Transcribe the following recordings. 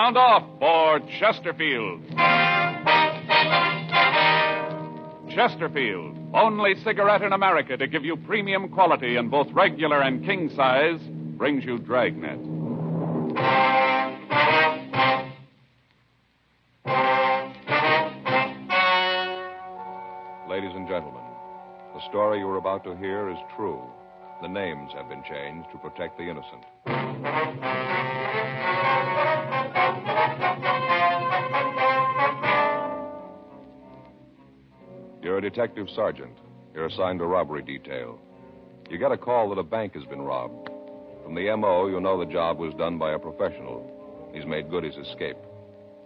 Sound off for Chesterfield. Chesterfield, only cigarette in America to give you premium quality in both regular and king size, brings you Dragnet. Ladies and gentlemen, the story you are about to hear is true. The names have been changed to protect the innocent. You're a detective sergeant. You're assigned to robbery detail. You get a call that a bank has been robbed. From the M.O., you know the job was done by a professional. He's made good his escape.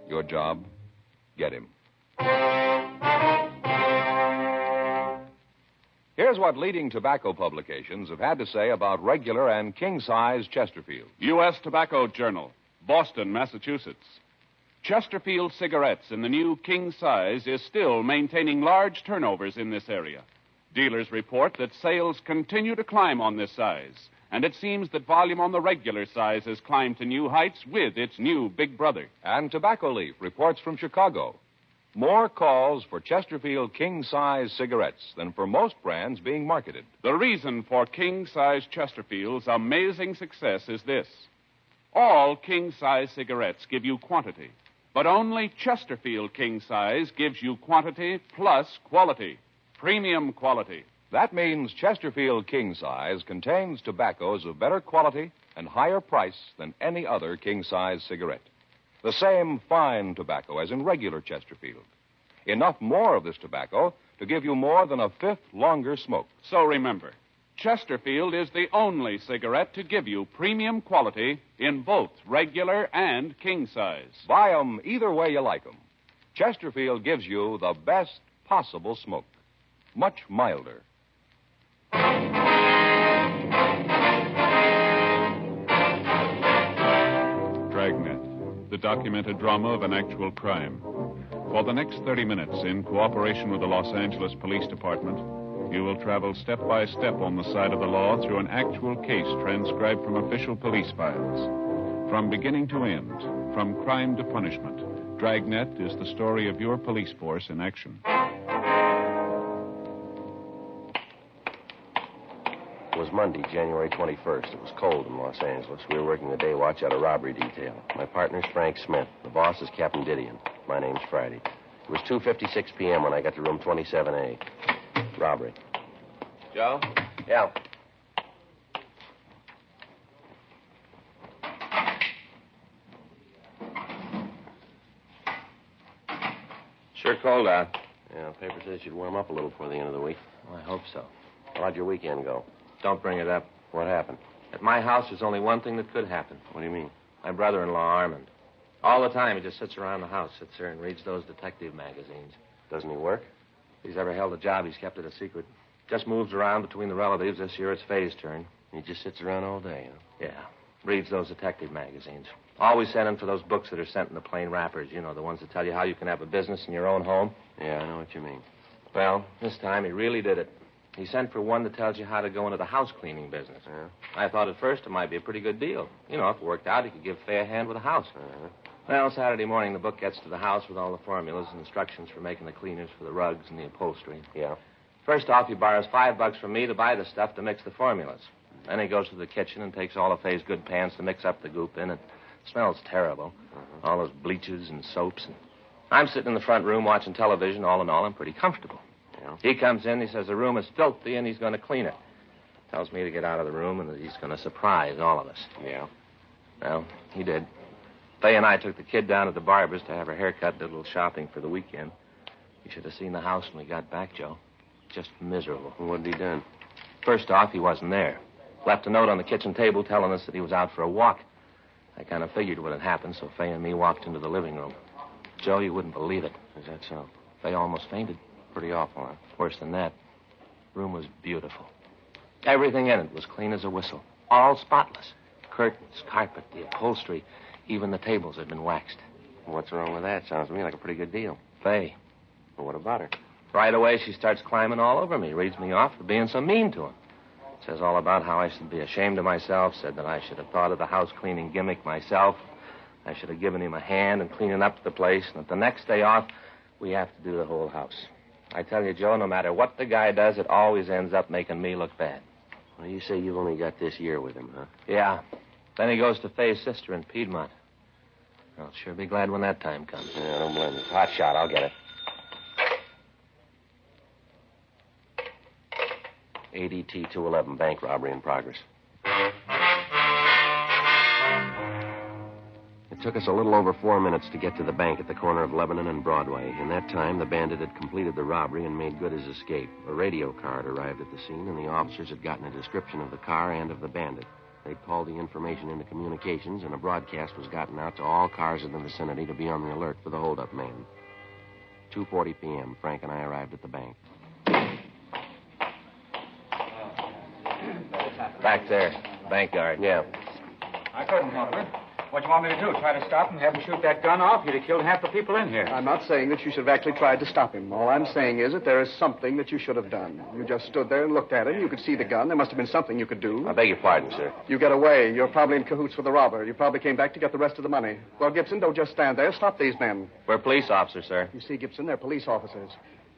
Your job, get him. Here's what leading tobacco publications have had to say about regular and king-size Chesterfield. U.S. Tobacco Journal, Boston, Massachusetts. Chesterfield cigarettes in the new king size is still maintaining large turnovers in this area. Dealers report that sales continue to climb on this size, and it seems that volume on the regular size has climbed to new heights with its new big brother. And Tobacco Leaf reports from Chicago. More calls for Chesterfield king-size cigarettes than for most brands being marketed. The reason for king-size Chesterfield's amazing success is this. All king-size cigarettes give you quantity, but only Chesterfield king-size gives you quantity plus quality, premium quality. That means Chesterfield king-size contains tobaccos of better quality and higher price than any other king-size cigarette. The same fine tobacco as in regular Chesterfield. Enough more of this tobacco to give you more than a fifth longer smoke. So remember, Chesterfield is the only cigarette to give you premium quality in both regular and king size. Buy 'em either way you like 'em. Chesterfield gives you the best possible smoke. Much milder. Dragnet, the documented drama of an actual crime. For the next 30 minutes, in cooperation with the Los Angeles Police Department, you will travel step by step on the side of the law through an actual case transcribed from official police files. From beginning to end, from crime to punishment, Dragnet is the story of your police force in action. It was Monday, January 21st. It was cold in Los Angeles. We were working the day watch out of robbery detail. My partner's Frank Smith. The boss is Captain Didion. My name's Friday. It was 2:56 p.m. when I got to room 27A. Robbery. Joe? Yeah. Sure cold out. Yeah, the paper says you'd warm up a little before the end of the week. Well, I hope so. Well, how'd your weekend go? Don't bring it up. What happened? At my house, there's only one thing that could happen. What do you mean? My brother-in-law, Armand. All the time, he just sits around the house, sits there and reads those detective magazines. Doesn't he work? If he's ever held a job, he's kept it a secret. Just moves around between the relatives. This year, it's Faye's turn. He just sits around all day, huh? Yeah. Reads those detective magazines. Always sending for those books that are sent in the plain wrappers. You know, the ones that tell you how you can have a business in your own home. Yeah, I know what you mean. Well, this time he really did it. He sent for one that tells you how to go into the house cleaning business. Yeah. I thought at first it might be a pretty good deal. You know, if it worked out, he could give Faye a hand with the house. Well, Saturday morning, the book gets to the house with all the formulas and instructions for making the cleaners for the rugs and the upholstery. Yeah. First off, he borrows $5 from me to buy the stuff to mix the formulas. Then he goes to the kitchen and takes all of Faye's good pans to mix up the goop in. It smells terrible. All those bleaches and soaps. And I'm sitting in the front room watching television. All in all, I'm pretty comfortable. Yeah. He comes in, he says the room is filthy and he's going to clean it. Tells me to get out of the room and that he's going to surprise all of us. Yeah. Well, he did. Faye and I took the kid down to the barber's to have her hair cut, did a little shopping for the weekend. You should have seen the house when we got back, Joe. Just miserable. What'd he done? First off, he wasn't there. Left a note on the kitchen table telling us that he was out for a walk. I kind of figured what had happened, so Faye and me walked into the living room. Joe, you wouldn't believe it. Is that so? Faye almost fainted. Pretty awful, huh? Worse than that. The room was beautiful. Everything in it was clean as a whistle. All spotless. Curtains, carpet, the upholstery, even the tables had been waxed. What's wrong with that? Sounds to me like a pretty good deal. Faye. Well, what about her? Right away, she starts climbing all over me, reads me off for being so mean to him. Says all about how I should be ashamed of myself, said that I should have thought of the house cleaning gimmick myself. I should have given him a hand in cleaning up the place, and at the next day off, we have to do the whole house. I tell you, Joe, no matter what the guy does, it always ends up making me look bad. Well, you say you've only got this year with him, huh? Yeah. Then he goes to Fay's sister in Piedmont. I'll sure be glad when that time comes. Yeah, I don't blame you. Hot shot. I'll get it. ADT 211, bank robbery in progress. It took us a little over 4 minutes to get to the bank at the corner of Lebanon and Broadway. In that time, the bandit had completed the robbery and made good his escape. A radio car had arrived at the scene, and the officers had gotten a description of the car and of the bandit. They'd called the information into communications, and a broadcast was gotten out to all cars in the vicinity to be on the alert for the holdup man. 2:40 p.m., Frank and I arrived at the bank. Back there, bank guard. Yeah. I couldn't help it. What do you want me to do? Try to stop him, have him shoot that gun off? You'd have killed half the people in here. I'm not saying that you should have actually tried to stop him. All I'm saying is that there is something that you should have done. You just stood there and looked at him. You could see the gun. There must have been something you could do. I beg your pardon, sir. You get away. You're probably in cahoots with the robber. You probably came back to get the rest of the money. Well, Gibson, don't just stand there. Stop these men. We're police officers, sir. You see, Gibson, they're police officers.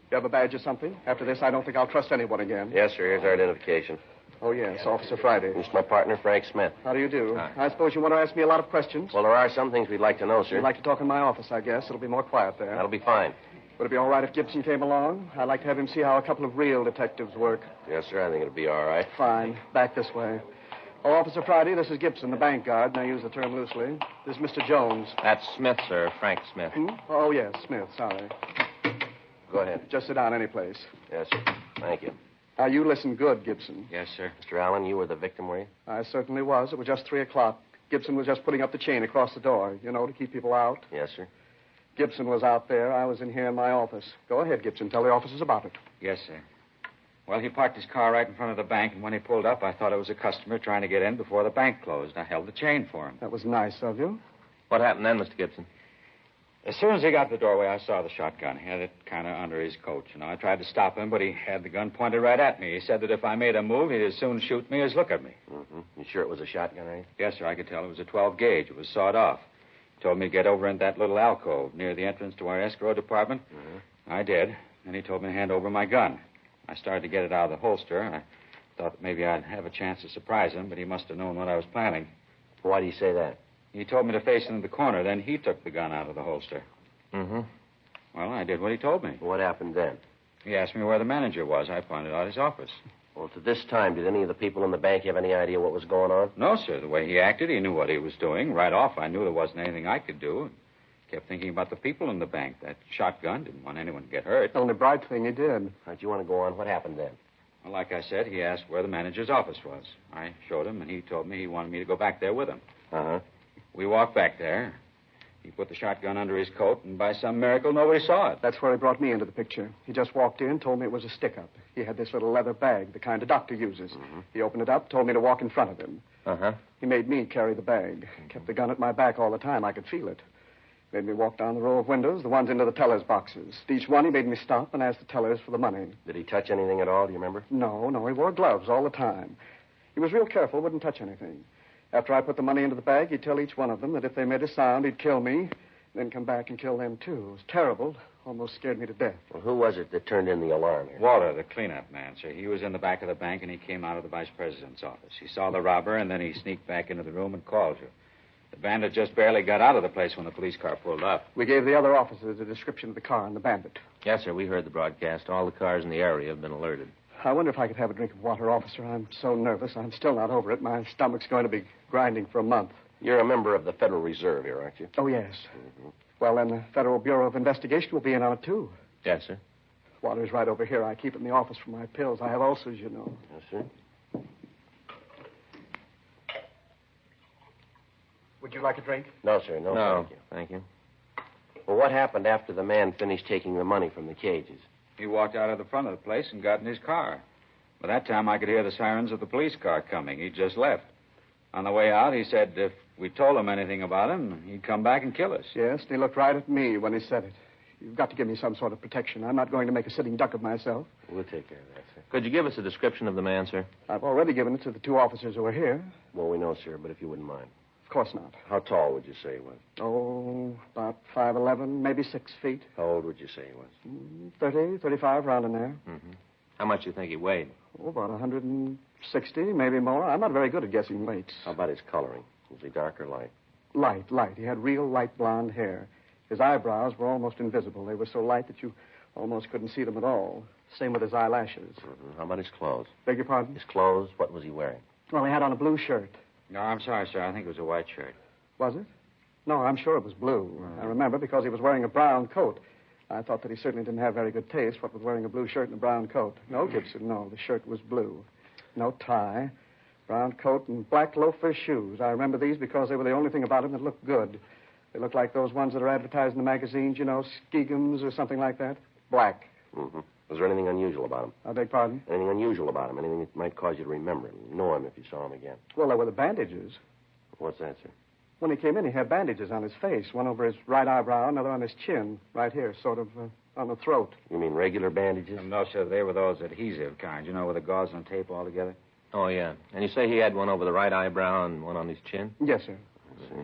You have a badge or something? After this, I don't think I'll trust anyone again. Yes, sir. Here's our identification. Oh, yes, Officer Friday. This is my partner, Frank Smith. How do you do? Hi. I suppose you want to ask me a lot of questions? Well, there are some things we'd like to know, sir. You'd like to talk in my office, I guess. It'll be more quiet there. That'll be fine. Would it be all right if Gibson came along? I'd like to have him see how a couple of real detectives work. Yes, sir. I think it'll be all right. Fine. Back this way. Oh, Officer Friday, this is Gibson, the bank guard, and I use the term loosely. This is Mr. Jones. That's Smith, sir. Frank Smith. Oh, yes, Smith, sorry. Go ahead. Just sit down any place. Yes, sir. Thank you. Now, you listen good, Gibson. Yes, sir. Mr. Allen, you were the victim, were you? I certainly was. It was just 3 o'clock. Gibson was just putting up the chain across the door, you know, to keep people out. Yes, sir. Gibson was out there. I was in here in my office. Go ahead, Gibson. Tell the officers about it. Yes, sir. Well, he parked his car right in front of the bank, and when he pulled up, I thought it was a customer trying to get in before the bank closed. I held the chain for him. That was nice of you. What happened then, Mr. Gibson? As soon as he got to the doorway, I saw the shotgun. He had it kind of under his coat. You know, I tried to stop him, but he had the gun pointed right at me. He said that if I made a move, he'd as soon shoot me as look at me. Mm-hmm. You sure it was a shotgun, are you? Yes, sir, I could tell. It was a 12 gauge. It was sawed off. He told me to get over in that little alcove near the entrance to our escrow department. Mm-hmm. I did. And he told me to hand over my gun. I started to get it out of the holster. I thought that maybe I'd have a chance to surprise him, but he must have known what I was planning. Why do you say that? He told me to face into the corner. Then he took the gun out of the holster. Mm-hmm. Well, I did what he told me. What happened then? He asked me where the manager was. I pointed out his office. Well, to this time, did any of the people in the bank have any idea what was going on? No, sir. The way he acted, he knew what he was doing. Right off, I knew there wasn't anything I could do. Kept thinking about the people in the bank. That shotgun didn't want anyone to get hurt. The only bright thing he did. All right, you want to go on? What happened then? Well, like I said, he asked where the manager's office was. I showed him, and he told me he wanted me to go back there with him. Uh-huh. We walked back there. He put the shotgun under his coat, and by some miracle, nobody saw it. That's where he brought me into the picture. He just walked in, told me it was a stick-up. He had this little leather bag, the kind a doctor uses. Mm-hmm. He opened it up, told me to walk in front of him. Uh-huh. He made me carry the bag. Kept the gun at my back all the time. I could feel it. Made me walk down the row of windows, the ones into the teller's boxes. To each one, he made me stop and ask the tellers for the money. Did he touch anything at all? Do you remember? No, he wore gloves all the time. He was real careful, wouldn't touch anything. After I put the money into the bag, he'd tell each one of them that if they made a sound, he'd kill me, then come back and kill them, too. It was terrible. Almost scared me to death. Well, who was it that turned in the alarm here? Walter, the cleanup man, sir. He was in the back of the bank, and he came out of the vice president's office. He saw the robber, and then he sneaked back into the room and called you. The bandit just barely got out of the place when the police car pulled up. We gave the other officers a description of the car and the bandit. Yes, sir. We heard the broadcast. All the cars in the area have been alerted. I wonder if I could have a drink of water, officer. I'm so nervous. I'm still not over it. My stomach's going to be grinding for a month. You're a member of the Federal Reserve here, aren't you? Oh, yes. Mm-hmm. Well, then the Federal Bureau of Investigation will be in on it, too. Yes, sir. Water's right over here. I keep it in the office for my pills. I have ulcers, you know. Yes, sir. Would you like a drink? No, sir. No, No, thank you. thank you. Well, what happened after the man finished taking the money from the cages? He walked out of the front of the place and got in his car. By that time, I could hear the sirens of the police car coming. He'd just left. On the way out, he said if we told him anything about him, he'd come back and kill us. Yes, and he looked right at me when he said it. You've got to give me some sort of protection. I'm not going to make a sitting duck of myself. We'll take care of that, sir. Could you give us a description of the man, sir? I've already given it to the two officers who are here. Well, we know, sir, but if you wouldn't mind. Of course not. How tall would you say he was? Oh, about 5'11", maybe 6 feet. How old would you say he was? 30, 35, round in there. Mm-hmm. How much do you think he weighed? Oh, about 160, maybe more. I'm not very good at guessing weights. How about his coloring? Was he dark or light? Light. He had real light blonde hair. His eyebrows were almost invisible. They were so light that you almost couldn't see them at all. Same with his eyelashes. Mm-hmm. How about his clothes? Beg your pardon? His clothes, what was he wearing? Well, he had on a blue shirt. No, I'm sorry, sir. I think it was a white shirt. Was it? No, I'm sure it was blue. I remember because he was wearing a brown coat. I thought that he certainly didn't have very good taste, what with wearing a blue shirt and a brown coat. No, Gibson, no. The shirt was blue. No tie. Brown coat and black loafer shoes. I remember these because they were the only thing about him that looked good. They looked like those ones that are advertised in the magazines, you know, Skegums or something like that. Black. Mm-hmm. Was there anything unusual about him? I beg pardon? Anything unusual about him? Anything that might cause you to remember him, know him if you saw him again? Well, there were the bandages. What's that, sir? When he came in, he had bandages on his face. One over his right eyebrow, another on his chin. Right here, sort of on the throat. You mean regular bandages? No, sir. They were those adhesive kind, you know, with the gauze and tape all together. Oh, yeah. And you say he had one over the right eyebrow and one on his chin? Yes, sir. I see.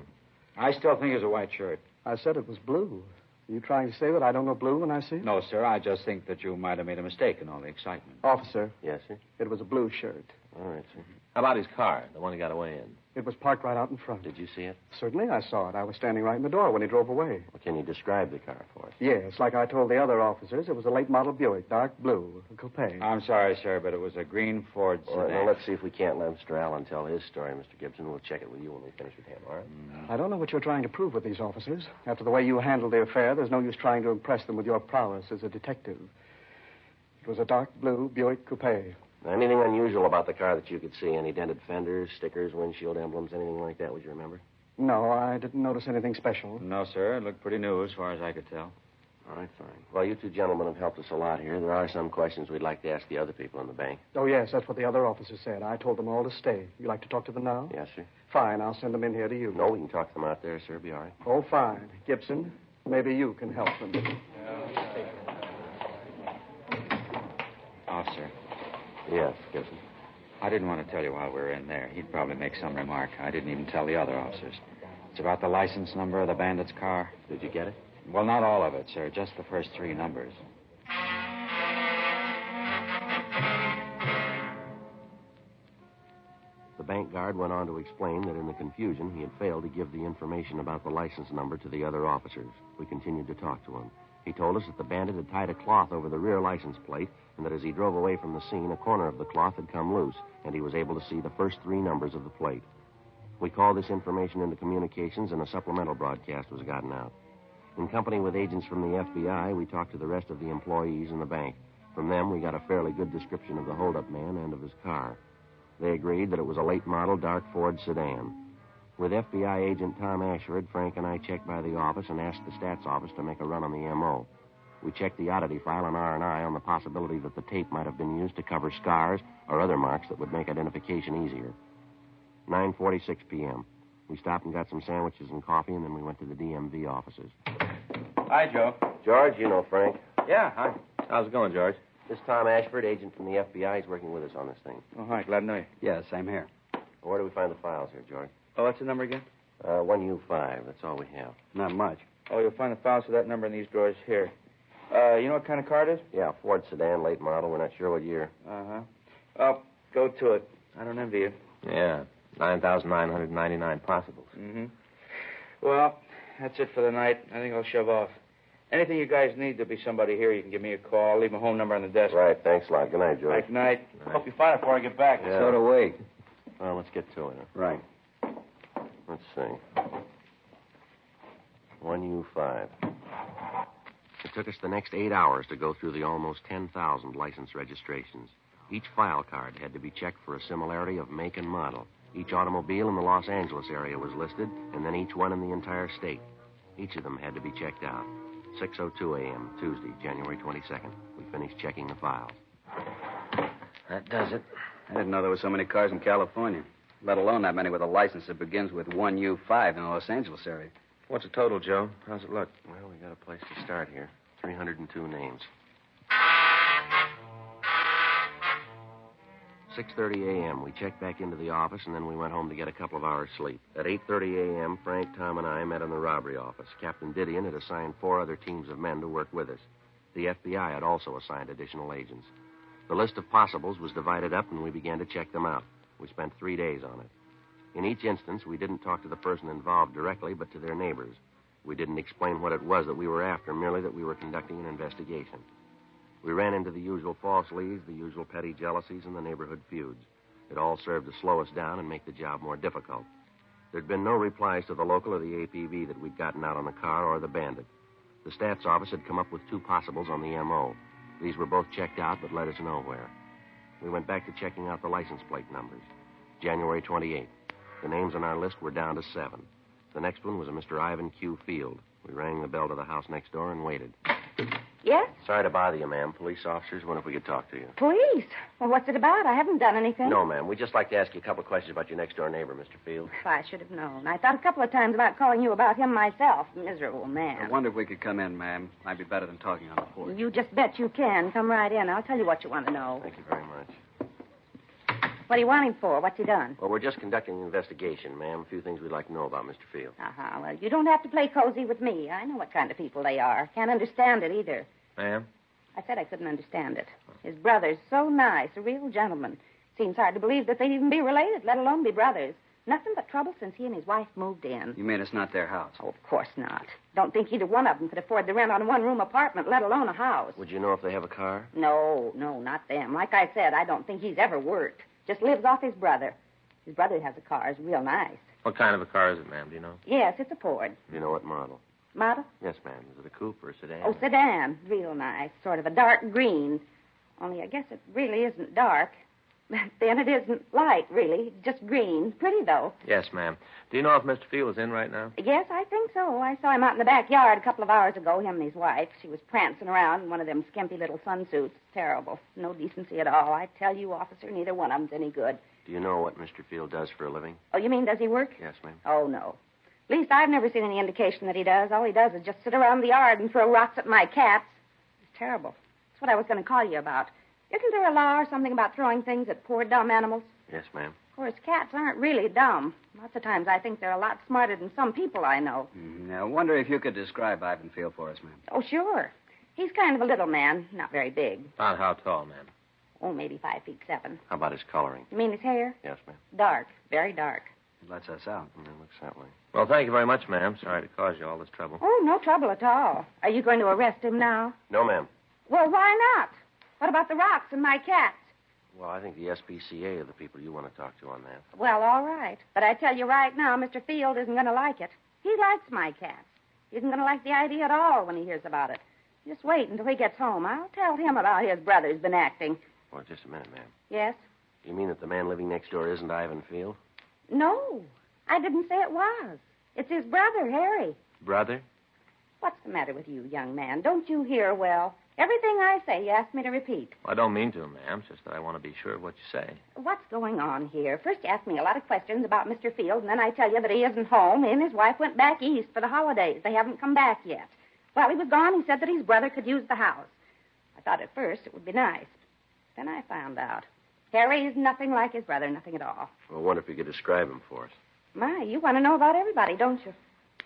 I still think it was a white shirt. I said it was blue. Are you trying to say that I don't know blue when I see it? No, sir. I just think that you might have made a mistake in all the excitement. Officer, Yes, sir? it was a blue shirt. All right, sir. How about his car, the one he got away in? It was parked right out in front. Did you see it? Certainly, I saw it. I was standing right in the door when he drove away. Well, can you describe the car for us? Yes, like I told the other officers, it was a late model Buick, dark blue, a coupe. I'm sorry, sir, but it was a green Ford All right, sedan. now let's see if we can't let Mr. Allen tell his story, Mr. Gibson. We'll check it with you when we finish with him, all right? I don't know what you're trying to prove with these officers. After the way you handled the affair, there's no use trying to impress them with your prowess as a detective. It was a dark blue Buick coupe. Anything unusual about the car that you could see? Any dented fenders, stickers, windshield emblems, anything like that, would you remember? No, I didn't notice anything special. No, sir. It looked pretty new as far as I could tell. All right, fine. Well, you two gentlemen have helped us a lot here. There are some questions we'd like to ask the other people in the bank. Oh, yes, that's what the other officers said. I told them all to stay. You like to talk to them now? Yes, sir? Fine, I'll send them in here to you. No, we can talk to them out there, sir. Be all right. Oh, fine. Gibson, maybe you can help them. Officer, Yes, Gibson. I didn't want to tell you while we were in there. He'd probably make some remark. I didn't even tell the other officers. It's about the license number of the bandit's car. Did you get it? Well, not all of it, sir. Just the first 3 numbers. The bank guard went on to explain that in the confusion, he had failed to give the information about the license number to the other officers. We continued to talk to him. He told us that the bandit had tied a cloth over the rear license plate, and that as he drove away from the scene, a corner of the cloth had come loose, and he was able to see the first 3 numbers of the plate. We called this information into communications, and a supplemental broadcast was gotten out. In company with agents from the FBI, we talked to the rest of the employees in the bank. From them, we got a fairly good description of the holdup man and of his car. They agreed that it was a late-model dark Ford sedan. With FBI agent Tom Ashford, Frank and I checked by the office and asked the stats office to make a run on the M.O. We checked the oddity file on R&I on the possibility that the tape might have been used to cover scars or other marks that would make identification easier. 9:46 p.m. We stopped and got some sandwiches and coffee, and then we went to the DMV offices. Hi, Joe. George, you know Frank. Yeah, hi. How's it going, George? This is Tom Ashford, agent from the FBI. He's working with us on this thing. Oh, hi. Glad to know you. Yeah, same here. Where do we find the files here, George? Oh, what's the number again? 1U5. That's all we have. Not much. Oh, you'll find the files for that number in these drawers here. You know what kind of car it is? Yeah, Ford sedan, late model. We're not sure what year. Uh-huh. Oh, go to it. I don't envy you. Yeah, 9,999 possibles. Mm-hmm. Well, that's it for the night. I think I'll shove off. Anything you guys need, there'll be somebody here. You can give me a call. Leave my home number on the desk. Right, thanks a lot. Good night, George. Good night. Hope you find it before I get back. Yeah. So do we. Well, let's get to it. Right. Let's see. 1U5. It took us the next 8 hours to go through the almost 10,000 license registrations. Each file card had to be checked for a similarity of make and model. Each automobile in the Los Angeles area was listed, and then each one in the entire state. Each of them had to be checked out. 6:02 a.m., Tuesday, January 22nd. We finished checking the files. That does it. I didn't know there were so many cars in California, let alone that many with a license that begins with 1U5 in the Los Angeles area. What's the total, Joe? How's it look? Well, we got a place to start here. 302 names. 6:30 a.m., we checked back into the office, and then we went home to get a couple of hours' sleep. At 8:30 a.m., Frank, Tom, and I met in the robbery office. Captain Didion had assigned 4 other teams of men to work with us. The FBI had also assigned additional agents. The list of possibles was divided up, and we began to check them out. We spent 3 days on it. In each instance, we didn't talk to the person involved directly, but to their neighbors. We didn't explain what it was that we were after, merely that we were conducting an investigation. We ran into the usual false leads, the usual petty jealousies, and the neighborhood feuds. It all served to slow us down and make the job more difficult. There'd been no replies to the local or the APB that we'd gotten out on the car or the bandit. The stats office had come up with 2 possibles on the M.O. These were both checked out, but led us nowhere. We went back to checking out the license plate numbers. January 28th. The names on our list were down to 7. The next one was a Mr. Ivan Q. Field. We rang the bell to the house next door and waited. Yes? Sorry to bother you, ma'am. Police officers, wonder if we could talk to you. Police? Well, what's it about? I haven't done anything. No, ma'am. We'd just like to ask you a couple of questions about your next-door neighbor, Mr. Field. Well, I should have known. I thought a couple of times about calling you about him myself. Miserable man. I wonder if we could come in, ma'am. Might be better than talking on the porch. You just bet you can. Come right in. I'll tell you what you want to know. Thank you very much. What do you want him for? What's he done? Well, we're just conducting an investigation, ma'am. A few things we'd like to know about Mr. Field. Uh-huh. Well, you don't have to play cozy with me. I know what kind of people they are. Can't understand it either. Ma'am? I said I couldn't understand it. His brother's so nice, a real gentleman. Seems hard to believe that they'd even be related, let alone be brothers. Nothing but trouble since he and his wife moved in. You mean it's not their house? Oh, of course not. Don't think either one of them could afford the rent on a one-room apartment, let alone a house. Would you know if they have a car? No, not them. Like I said, I don't think he's ever worked. Just lives off his brother. His brother has a car. It's real nice. What kind of a car is it, ma'am? Do you know? Yes, it's a Ford. Do you know what model? Model? Yes, ma'am. Is it a coupe or a sedan? Oh, sedan. Real nice. Sort of a dark green. Only I guess it really isn't dark. Then it isn't light, really. Just green. Pretty, though. Yes, ma'am. Do you know if Mr. Field is in right now? Yes, I think so. I saw him out in the backyard a couple of hours ago, him and his wife. She was prancing around in one of them skimpy little sunsuits. Terrible. No decency at all. I tell you, officer, neither one of them's any good. Do you know what Mr. Field does for a living? Oh, you mean does he work? Yes, ma'am. Oh, no. At least I've never seen any indication that he does. All he does is just sit around the yard and throw rocks at my cats. It's terrible. That's what I was going to call you about. Isn't there a law or something about throwing things at poor, dumb animals? Yes, ma'am. Of course, cats aren't really dumb. Lots of times I think they're a lot smarter than some people I know. I wonder if you could describe Ivan Field for us, ma'am. Oh, sure. He's kind of a little man, not very big. About how tall, ma'am? Oh, maybe 5'7". How about his coloring? You mean his hair? Yes, ma'am. Dark, very dark. It lets us out. It looks that way. Well, thank you very much, ma'am. Sorry to cause you all this trouble. Oh, no trouble at all. Are you going to arrest him now? No, ma'am. Well, why not? What about the rocks and my cats? Well, I think the SPCA are the people you want to talk to on that. Well, all right. But I tell you right now, Mr. Field isn't going to like it. He likes my cats. He isn't going to like the idea at all when he hears about it. Just wait until he gets home. I'll tell him about his brother's been acting. Well, just a minute, ma'am. Yes? You mean that the man living next door isn't Ivan Field? No, I didn't say it was. It's his brother, Harry. Brother? What's the matter with you, young man? Don't you hear well? Everything I say, you ask me to repeat. Well, I don't mean to, ma'am. It's just that I want to be sure of what you say. What's going on here? First you ask me a lot of questions about Mr. Field, and then I tell you that he isn't home. He and his wife went back east for the holidays. They haven't come back yet. While he was gone, he said that his brother could use the house. I thought at first it would be nice. Then I found out. Harry is nothing like his brother, nothing at all. Well, I wonder if you could describe him for us. My, you want to know about everybody, don't you?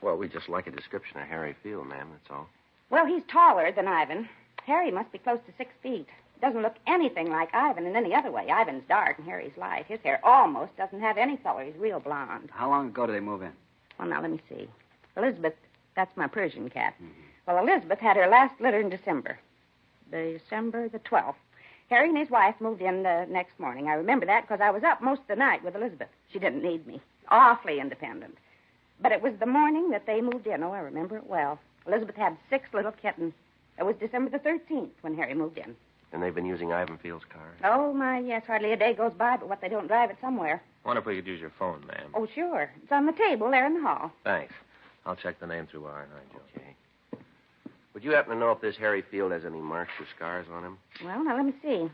Well, we'd just like a description of Harry Field, ma'am, that's all. Well, he's taller than Ivan. Harry must be close to 6 feet. Doesn't look anything like Ivan in any other way. Ivan's dark and Harry's light. His hair almost doesn't have any color. He's real blonde. How long ago did they move in? Well, now, let me see. Elizabeth, that's my Persian cat. Well, Elizabeth had her last litter in December. December the 12th. Harry and his wife moved in the next morning. I remember that because I was up most of the night with Elizabeth. She didn't need me. Awfully independent. But it was the morning that they moved in. Oh, I remember it well. Elizabeth had 6 little kittens. It was December the 13th when Harry moved in. And they've been using Ivan Field's car? Oh, my, yes. Hardly a day goes by but what they don't drive it somewhere. I wonder if we could use your phone, ma'am. Oh, sure. It's on the table there in the hall. Thanks. I'll check the name through R&I, Joe. Okay. Would you happen to know if this Harry Field has any marks or scars on him? Well, now, let me see.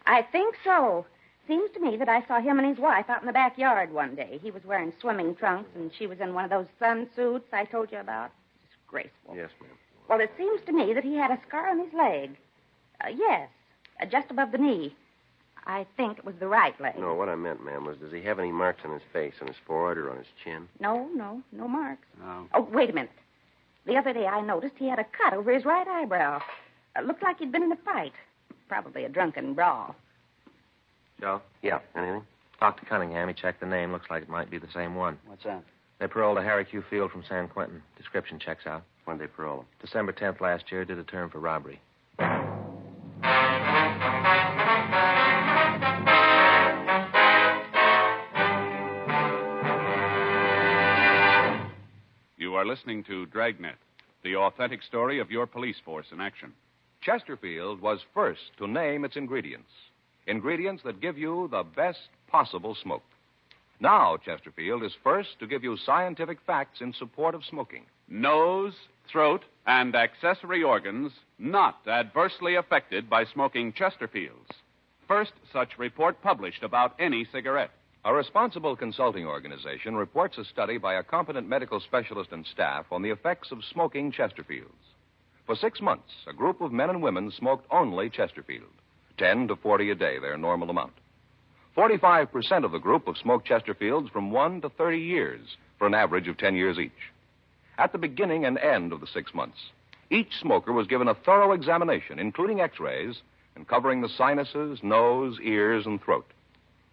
I think so. Seems to me that I saw him and his wife out in the backyard one day. He was wearing swimming trunks, and she was in one of those sun suits I told you about. Disgraceful. Yes, ma'am. Well, it seems to me that he had a scar on his leg. Yes, just above the knee. I think it was the right leg. No, what I meant, ma'am, was does he have any marks on his face, on his forehead, or on his chin? No marks. No. Oh, wait a minute. The other day I noticed he had a cut over his right eyebrow. Looked like he'd been in a fight. Probably a drunken brawl. Joe? Yeah, anything? Talked to Cunningham. He checked the name. Looks like it might be the same one. What's that? They paroled a Harry Q. Field from San Quentin. Description checks out. When did they parole him? December 10th last year, did a term for robbery. You are listening to Dragnet, the authentic story of your police force in action. Chesterfield was first to name its ingredients. Ingredients that give you the best possible smoke. Now, Chesterfield is first to give you scientific facts in support of smoking. Nose, throat, and accessory organs not adversely affected by smoking Chesterfields. First such report published about any cigarette. A responsible consulting organization reports a study by a competent medical specialist and staff on the effects of smoking Chesterfields. For 6 months, a group of men and women smoked only Chesterfield. 10 to 40 a day, their normal amount. 45% of the group have smoked Chesterfields from 1 to 30 years, for an average of 10 years each. At the beginning and end of the 6 months, each smoker was given a thorough examination, including x-rays, and covering the sinuses, nose, ears, and throat.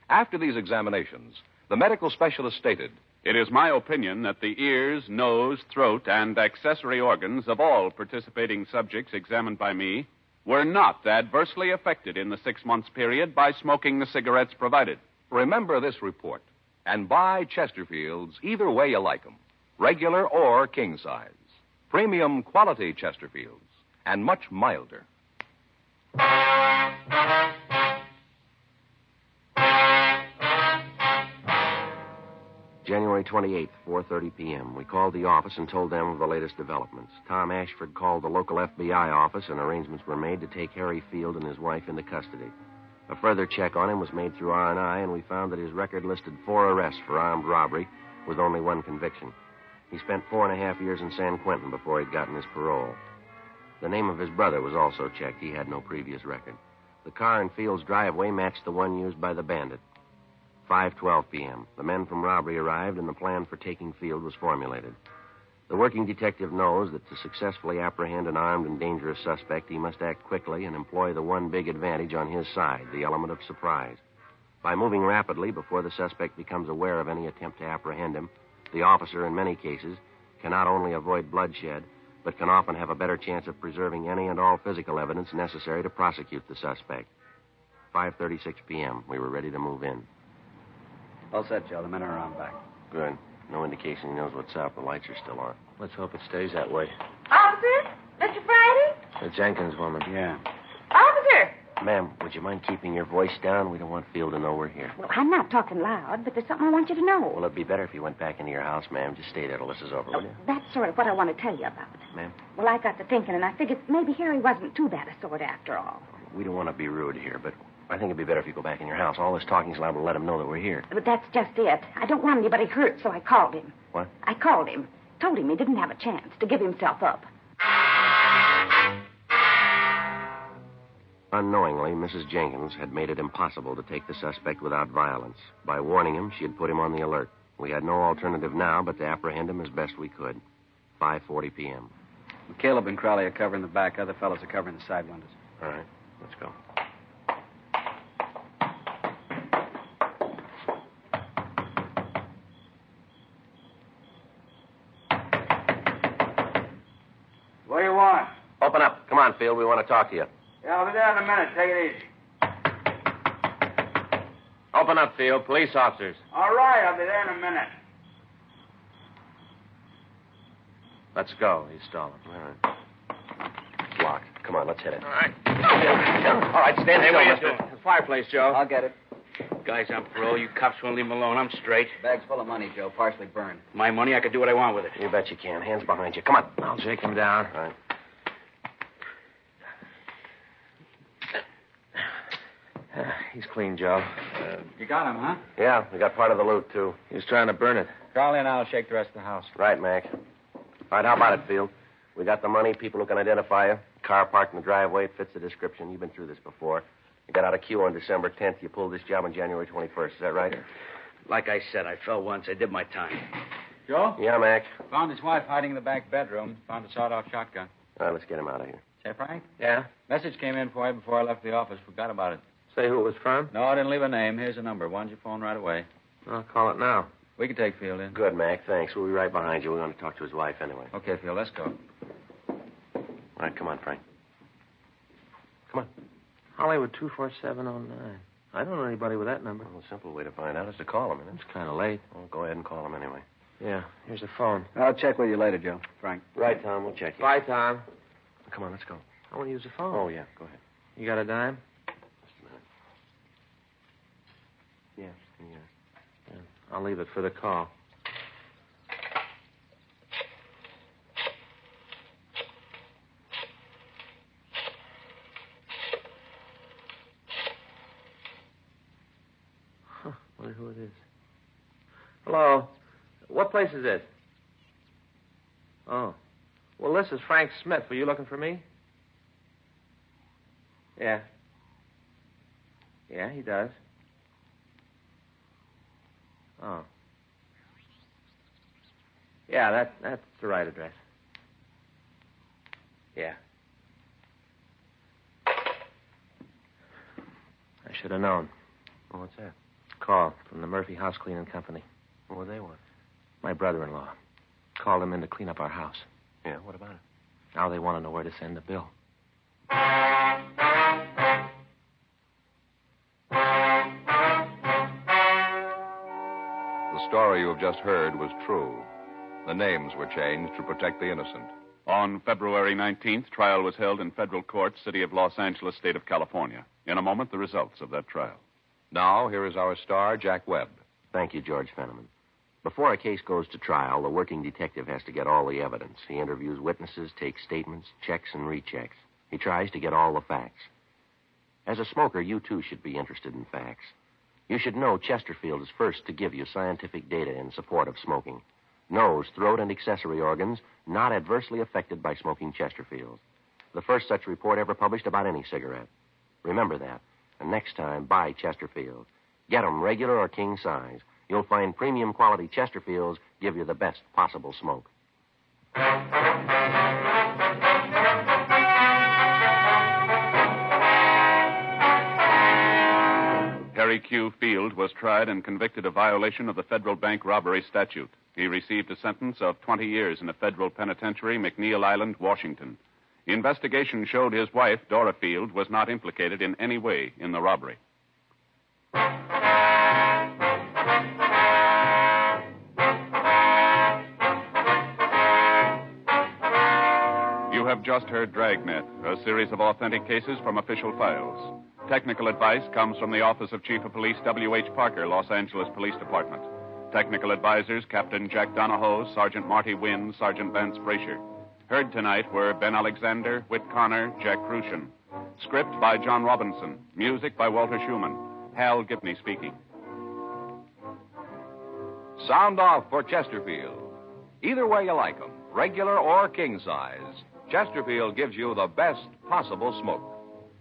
After these examinations, the medical specialist stated, It is my opinion that the ears, nose, throat, and accessory organs of all participating subjects examined by me were not adversely affected in the 6 months period by smoking the cigarettes provided. remember this report, and buy Chesterfields either way you like them, regular or king size. Premium quality Chesterfields, and much milder. January 28th, 4:30 p.m. We called the office and told them of the latest developments. Tom Ashford called the local FBI office, and arrangements were made to take Harry Field and his wife into custody. A further check on him was made through R&I, and we found that his record listed 4 arrests for armed robbery with only 1 conviction. He spent 4.5 years in San Quentin before he'd gotten his parole. The name of his brother was also checked. He had no previous record. The car in Field's driveway matched the one used by the bandit. 5:12 p.m. The men from robbery arrived, and the plan for taking Field was formulated. The working detective knows that to successfully apprehend an armed and dangerous suspect, he must act quickly and employ the one big advantage on his side, the element of surprise. By moving rapidly before the suspect becomes aware of any attempt to apprehend him, the officer, in many cases, can not only avoid bloodshed, but can often have a better chance of preserving any and all physical evidence necessary to prosecute the suspect. 5:36 p.m. We were ready to move in. All set, Joe. The men are around back. Good. No indication he knows what's up. The lights are still on. Let's hope it stays that way. Officer? Mr. Friday? The Jenkins woman. Yeah. Officer! Ma'am, would you mind keeping your voice down? We don't want Field to know we're here. Well, I'm not talking loud, but there's something I want you to know. Well, it'd be better if you went back into your house, ma'am. Just stay there till this is over, will you? That's sort of what I want to tell you about. Ma'am? Well, I got to thinking, and I figured maybe Harry wasn't too bad a sort after all. We don't want to be rude here, but I think it'd be better if you go back in your house. All this talking's liable to let him know that we're here. But that's just it. I don't want anybody hurt, so I called him. What? I called him. Told him he didn't have a chance to give himself up. Unknowingly, Mrs. Jenkins had made it impossible to take the suspect without violence. By warning him, she had put him on the alert. We had no alternative now but to apprehend him as best we could. 5:40 p.m. Caleb and Crowley are covering the back. Other fellows are covering the side windows. All right, let's go. What do you want? Open up. Come on, Field. We want to talk to you. Yeah, I'll be there in a minute. Take it easy. Open up, Field. Police officers. All right, I'll be there in a minute. Let's go. He's stalling. All right. It's locked. Come on, let's hit it. All right. All right, stand Hey, still, what are you mister. doing? The fireplace, Joe. I'll get it. Guy's on parole. You cops won't leave him alone. I'm straight. Bag's full of money, Joe. Partially burned. My money, I could do what I want with it. You bet you can. Hands behind you. Come on. I'll shake him down. All right. He's clean, Joe. You got him, huh? Yeah, we got part of the loot, too. He was trying to burn it. Crowley and I'll shake the rest of the house. Right, Mac. All right, how about it, Field? We got the money, people who can identify you. Car parked in the driveway. It fits the description. You've been through this before. You got out of queue on December 10th. You pulled this job on January 21st. Is that right? Like I said, I fell once. I did my time. Joe? Yeah, Mac. Found his wife hiding in the back bedroom. Found a sawed-off shotgun. All right, let's get him out of here. Say, Frank? Yeah? Message came in for you before I left the office. Forgot about it. Say who it was from? No, I didn't leave a name. Here's a number. Why don't you phone right away? I'll call it now. We can take Field in. Good, Mac. Thanks. We'll be right behind you. We want to talk to his wife anyway. Okay, Field, let's go. All right, come on, Frank. Come on. Hollywood 24709. I don't know anybody with that number. Well, a simple way to find out is to call him. Isn't it? It's kind of late. Well, go ahead and call him anyway. Yeah, here's the phone. I'll check with you later, Joe. Frank. Right, Tom. We'll check you. Bye, Tom. Come on, let's go. I want to use the phone. Oh, yeah. Go ahead. You got a dime? Just a minute. Yeah. Yeah, I'll leave it for the call. Wonder who it is. Hello. What place is this? Oh. Well, this is Frank Smith. Were you looking for me? Yeah. Yeah, he does. Oh. Yeah, that's the right address. Yeah. I should have known. Well, what's that? Call from the Murphy House Cleaning Company. What do they want? My brother-in-law. Called him in to clean up our house. Yeah, what about it? Now they want to know where to send the bill. The story you have just heard was true. The names were changed to protect the innocent. On February 19th, trial was held in federal court, city of Los Angeles, state of California. In a moment, the results of that trial. Now, here is our star, Jack Webb. Thank you, George Fenneman. Before a case goes to trial, the working detective has to get all the evidence. He interviews witnesses, takes statements, checks and rechecks. He tries to get all the facts. As a smoker, you too should be interested in facts. You should know Chesterfield is first to give you scientific data in support of smoking. Nose, throat, and accessory organs not adversely affected by smoking Chesterfield. The first such report ever published about any cigarette. Remember that. And next time, buy Chesterfield. Get 'em regular or king size. You'll find premium quality Chesterfields give you the best possible smoke. Harry Q. Field was tried and convicted of violation of the federal bank robbery statute. He received a sentence of 20 years in a federal penitentiary, McNeil Island, Washington. The investigation showed his wife, Dora Field, was not implicated in any way in the robbery. You have just heard Dragnet, a series of authentic cases from official files. Technical advice comes from the Office of Chief of Police W.H. Parker, Los Angeles Police Department. Technical advisors, Captain Jack Donahoe, Sergeant Marty Wynn, Sergeant Vance Brasher. Heard tonight were Ben Alexander, Whit Connor, Jack Crucian. Script by John Robinson. Music by Walter Schumann. Hal Gibney speaking. Sound off for Chesterfield. Either way you like 'em, regular or king size, Chesterfield gives you the best possible smoke.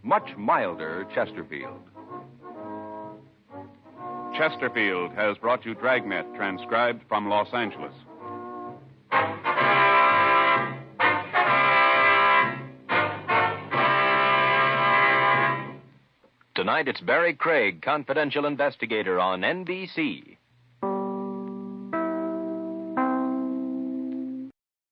Much milder Chesterfield. Chesterfield has brought you Dragnet, transcribed from Los Angeles. Tonight it's Barry Craig, confidential investigator on NBC.